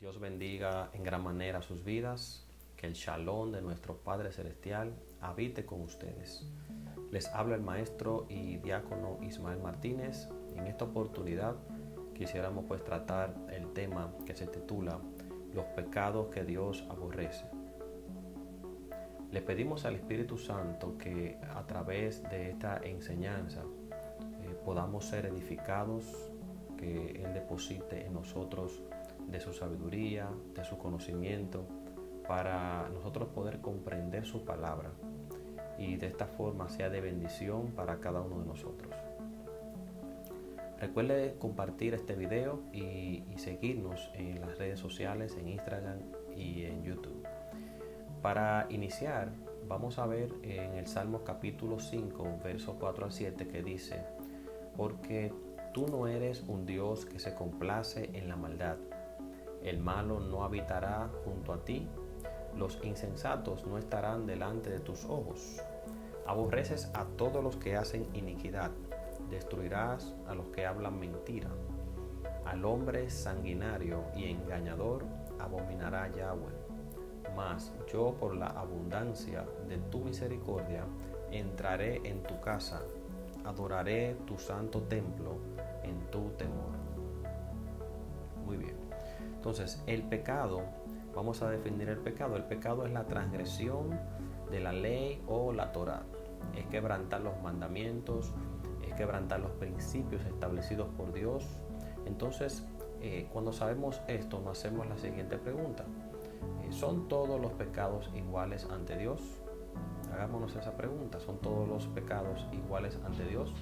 Dios bendiga en gran manera sus vidas, que el shalom de nuestro Padre Celestial habite con ustedes. Les habla el maestro y diácono Ismael Martínez. En esta oportunidad quisiéramos tratar el tema que se titula Los pecados que Dios aborrece. Le pedimos al Espíritu Santo que a través de esta enseñanza podamos ser edificados, que Él deposite en nosotros de su sabiduría, de su conocimiento, para nosotros poder comprender su palabra y de esta forma sea de bendición para cada uno de nosotros. Recuerde compartir este video y seguirnos en las redes sociales, en Instagram y en YouTube. Para iniciar, vamos a ver en el Salmo capítulo 5, verso 4 al 7, que dice: porque tú no eres un Dios que se complace en la maldad. El malo no habitará junto a ti, los insensatos no estarán delante de tus ojos. Aborreces a todos los que hacen iniquidad, destruirás a los que hablan mentira. Al hombre sanguinario y engañador abominará Yahweh. Mas yo, por la abundancia de tu misericordia, entraré en tu casa, adoraré tu santo templo en tu temor. Muy bien. Entonces, el pecado, vamos a definir el pecado. El pecado es la transgresión de la ley o la Torá. Es quebrantar los mandamientos, es quebrantar los principios establecidos por Dios. Entonces, cuando sabemos esto, nos hacemos la siguiente pregunta: ¿son todos los pecados iguales ante Dios? Hagámonos esa pregunta. ¿Son todos los pecados iguales ante Dios?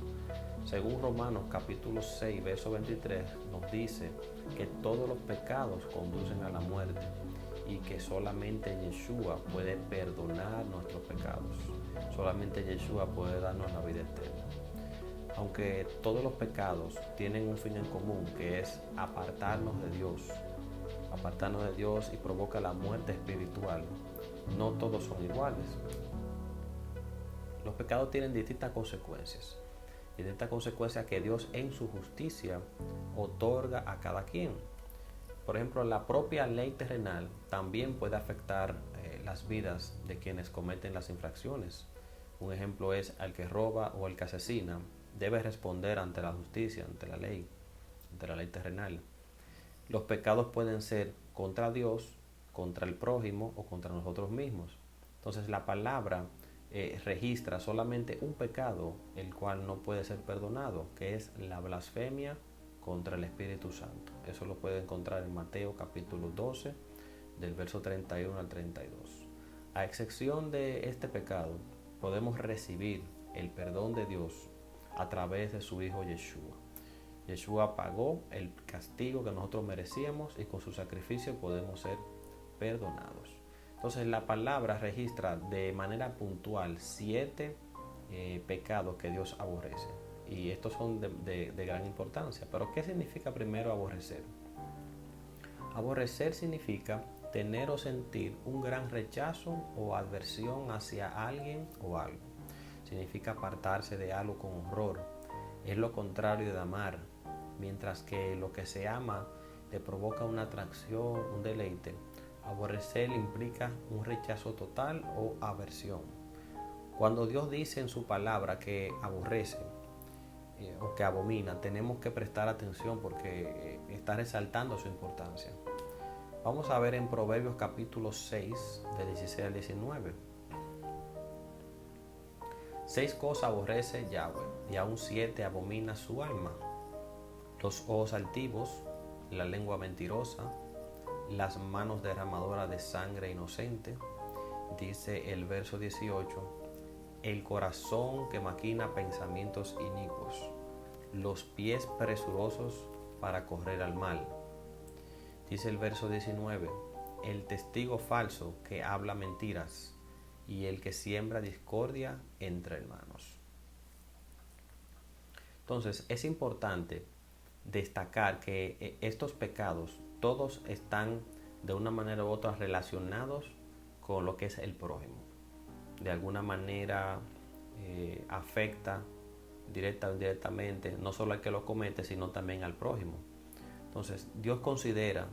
Según Romanos capítulo 6, verso 23, nos dice que todos los pecados conducen a la muerte y que solamente Yeshua puede perdonar nuestros pecados. Solamente Yeshua puede darnos la vida eterna. Aunque todos los pecados tienen un fin en común, que es apartarnos de Dios y provoca la muerte espiritual, no todos son iguales. Los pecados tienen distintas consecuencias. Y de esta consecuencia que Dios en su justicia otorga a cada quien. Por ejemplo, la propia ley terrenal también puede afectar las vidas de quienes cometen las infracciones. Un ejemplo es: al que roba o al que asesina debe responder ante la justicia, ante la ley terrenal. Los pecados pueden ser contra Dios, contra el prójimo o contra nosotros mismos. Entonces la palabra registra solamente un pecado, el cual no puede ser perdonado, que es la blasfemia contra el Espíritu Santo. Eso lo puede encontrar en Mateo capítulo 12, del verso 31 al 32. A excepción de este pecado, podemos recibir el perdón de Dios a través de su Hijo Yeshua. Yeshua pagó el castigo que nosotros merecíamos y con su sacrificio podemos ser perdonados. Entonces la palabra registra de manera puntual 7 pecados que Dios aborrece. Y estos son de gran importancia. Pero ¿qué significa primero aborrecer? Aborrecer significa tener o sentir un gran rechazo o aversión hacia alguien o algo. Significa apartarse de algo con horror. Es lo contrario de amar. Mientras que lo que se ama le provoca una atracción, un deleite, aborrecer implica un rechazo total o aversión. Cuando Dios dice en su palabra que aborrece o que abomina, tenemos que prestar atención porque está resaltando su importancia. Vamos a ver en Proverbios capítulo 6, de 16 al 19. 6 cosas aborrece Yahweh, y aún 7 abomina su alma: los ojos altivos, la lengua mentirosa, las manos derramadoras de sangre inocente. Dice el verso 18: el corazón que maquina pensamientos inicuos, los pies presurosos para correr al mal. Dice el verso 19: el testigo falso que habla mentiras y el que siembra discordia entre hermanos. Entonces es importante destacar que estos pecados todos están de una manera u otra relacionados con lo que es el prójimo. De alguna manera afecta directa o indirectamente no solo al que lo comete, sino también al prójimo. Entonces Dios considera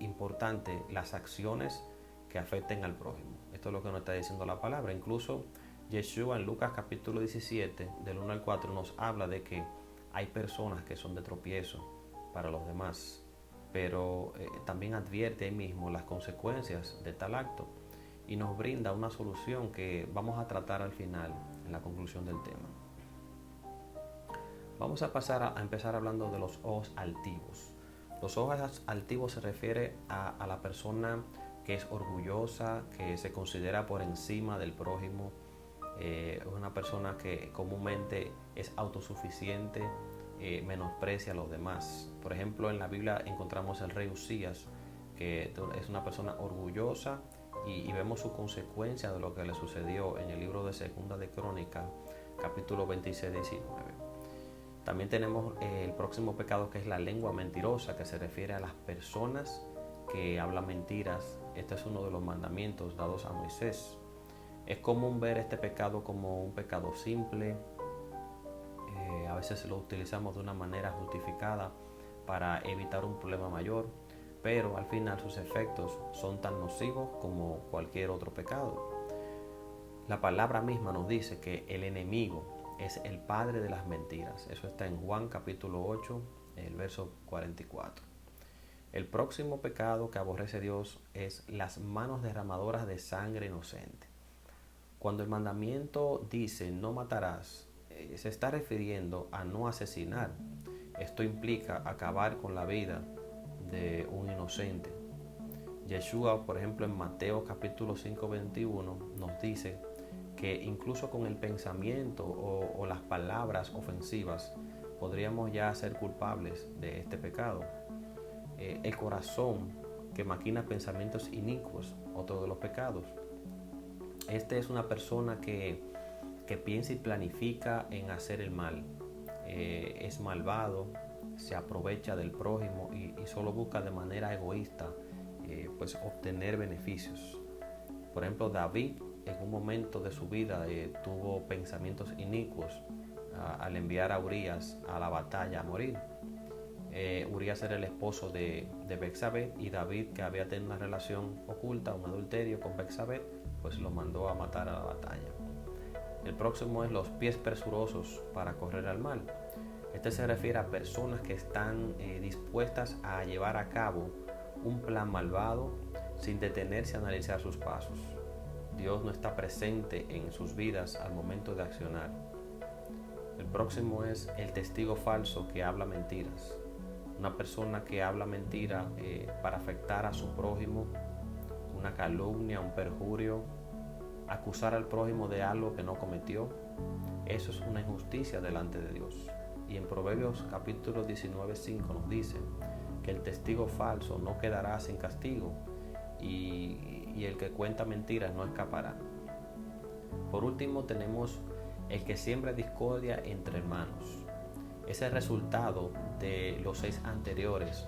importante las acciones que afecten al prójimo. Esto es lo que nos está diciendo la palabra. Incluso Yeshua en Lucas capítulo 17, del 1 al 4, nos habla de que hay personas que son de tropiezo para los demás, pero también advierte ahí mismo las consecuencias de tal acto y nos brinda una solución que vamos a tratar al final, en la conclusión del tema. Vamos a empezar hablando de los ojos altivos. Los ojos altivos se refiere a la persona que es orgullosa, que se considera por encima del prójimo, una persona que comúnmente es autosuficiente, menosprecia a los demás. Por ejemplo, en la Biblia encontramos el rey Usías, que es una persona orgullosa, y vemos su consecuencia de lo que le sucedió en el libro de Segunda de Crónicas, capítulo 26-19. También tenemos el próximo pecado, que es la lengua mentirosa, que se refiere a las personas que hablan mentiras. Este es uno de los mandamientos dados a Moisés. Es común ver este pecado como un pecado simple. A veces lo utilizamos de una manera justificada para evitar un problema mayor, pero al final sus efectos son tan nocivos como cualquier otro pecado. La palabra misma nos dice que el enemigo es el padre de las mentiras. Eso está en Juan capítulo 8, el verso 44. El próximo pecado que aborrece Dios es las manos derramadoras de sangre inocente. Cuando el mandamiento dice no matarás, se está refiriendo a no asesinar. Esto implica acabar con la vida de un inocente. Yeshua, por ejemplo, en Mateo capítulo 5:21 nos dice que incluso con el pensamiento o las palabras ofensivas podríamos ya ser culpables de este pecado. El corazón que maquina pensamientos inicuos, otro de los pecados. Este es una persona que piensa y planifica en hacer el mal. Es malvado, se aprovecha del prójimo y solo busca de manera egoísta pues obtener beneficios. Por ejemplo, David en un momento de su vida tuvo pensamientos inicuos al enviar a Urías a la batalla a morir. Urías era el esposo de Betsabé, y David, que había tenido una relación oculta, un adulterio con Betsabé, pues lo mandó a matar a la batalla. El próximo es los pies presurosos para correr al mal. Este se refiere a personas que están dispuestas a llevar a cabo un plan malvado sin detenerse a analizar sus pasos. Dios no está presente en sus vidas al momento de accionar. El próximo es el testigo falso que habla mentiras. Una persona que habla mentira para afectar a su prójimo, una calumnia, un perjurio, acusar al prójimo de algo que no cometió. Eso es una injusticia delante de Dios. Y en Proverbios capítulo 19:5 nos dice que el testigo falso no quedará sin castigo, y el que cuenta mentiras no escapará. Por último tenemos el que siembra discordia entre hermanos. Es el resultado de los 6 anteriores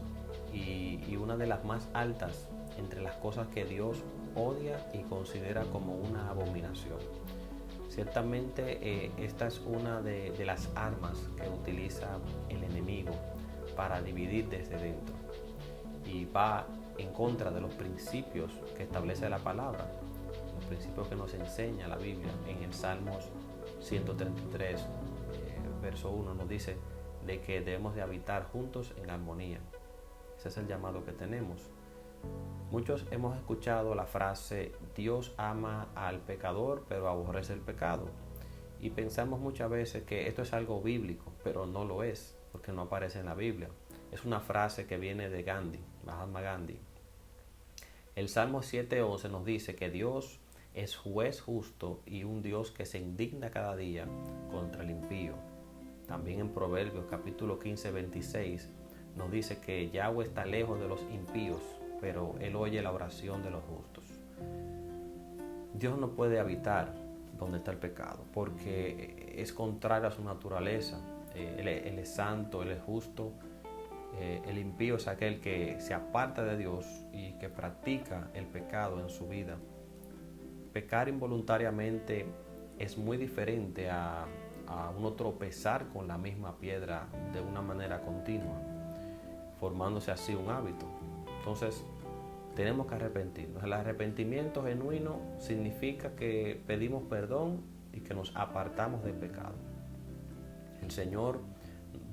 y una de las más altas entre las cosas que Dios odia y considera como una abominación. Ciertamente esta es una de las armas que utiliza el enemigo para dividir desde dentro, y va en contra de los principios que establece la palabra, los principios que nos enseña la Biblia. En el Salmos 133, verso 1 nos dice de que debemos de habitar juntos en armonía. Ese es el llamado que tenemos. Muchos hemos escuchado la frase Dios ama al pecador pero aborrece el pecado, y pensamos muchas veces que esto es algo bíblico, pero no lo es, porque no aparece en la Biblia. Es una frase que viene de Gandhi, Mahatma Gandhi. El Salmo 7:11 nos dice que Dios es juez justo y un Dios que se indigna cada día contra el impío. También en Proverbios capítulo 15:26 nos dice que Yahweh está lejos de los impíos, pero Él oye la oración de los justos. Dios no puede habitar donde está el pecado, porque es contrario a su naturaleza. Él es santo, Él es justo. El impío es aquel que se aparta de Dios y que practica el pecado en su vida. Pecar involuntariamente es muy diferente a uno tropezar con la misma piedra de una manera continua, formándose así un hábito. Entonces, tenemos que arrepentirnos. El arrepentimiento genuino significa que pedimos perdón y que nos apartamos del pecado. El Señor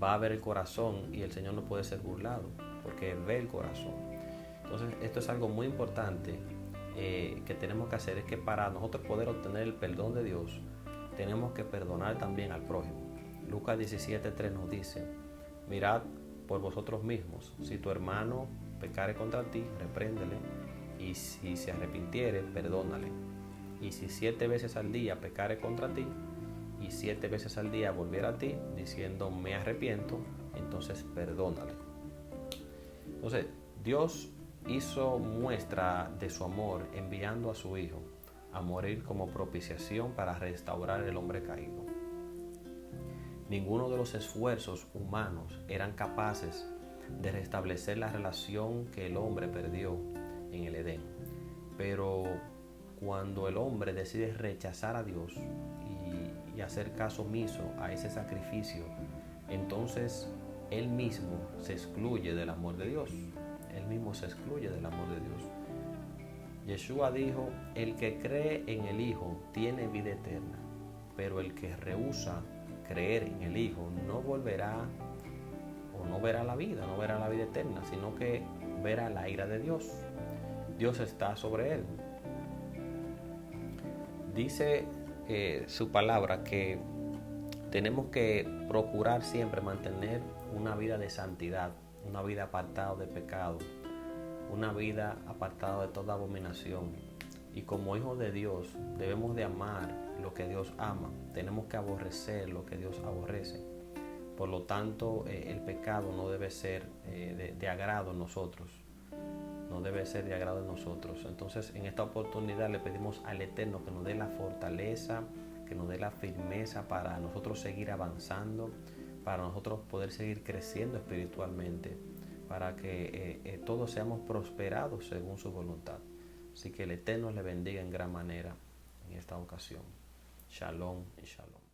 va a ver el corazón y el Señor no puede ser burlado porque Él ve el corazón. Entonces, esto es algo muy importante que tenemos que hacer, es que para nosotros poder obtener el perdón de Dios, tenemos que perdonar también al prójimo. Lucas 17:3 nos dice: mirad por vosotros mismos, si tu hermano pecare contra ti, repréndele, y si se arrepintiere, perdónale. Y si 7 veces al día pecare contra ti, y 7 veces al día volviera a ti, diciendo me arrepiento, entonces perdónale. Entonces, Dios hizo muestra de su amor enviando a su Hijo a morir como propiciación para restaurar el hombre caído. Ninguno de los esfuerzos humanos eran capaces de restablecer la relación que el hombre perdió en el Edén. Pero cuando el hombre decide rechazar a Dios y hacer caso omiso a ese sacrificio, entonces él mismo se excluye del amor de Dios. Él mismo se excluye del amor de Dios. Yeshua dijo: el que cree en el Hijo tiene vida eterna, pero el que rehúsa creer en el Hijo no volverá o no verá la vida, no verá la vida eterna, sino que verá la ira de Dios. Dios está sobre él. Dice su palabra que tenemos que procurar siempre mantener una vida de santidad, una vida apartada de pecado, una vida apartada de toda abominación. Y como hijos de Dios debemos de amar lo que Dios ama, tenemos que aborrecer lo que Dios aborrece. Por lo tanto, el pecado no debe ser de agrado en nosotros. No debe ser de agrado en nosotros. Entonces, en esta oportunidad le pedimos al Eterno que nos dé la fortaleza, que nos dé la firmeza para nosotros seguir avanzando, para nosotros poder seguir creciendo espiritualmente, para que todos seamos prosperados según su voluntad. Así que el Eterno le bendiga en gran manera en esta ocasión. Shalom y shalom.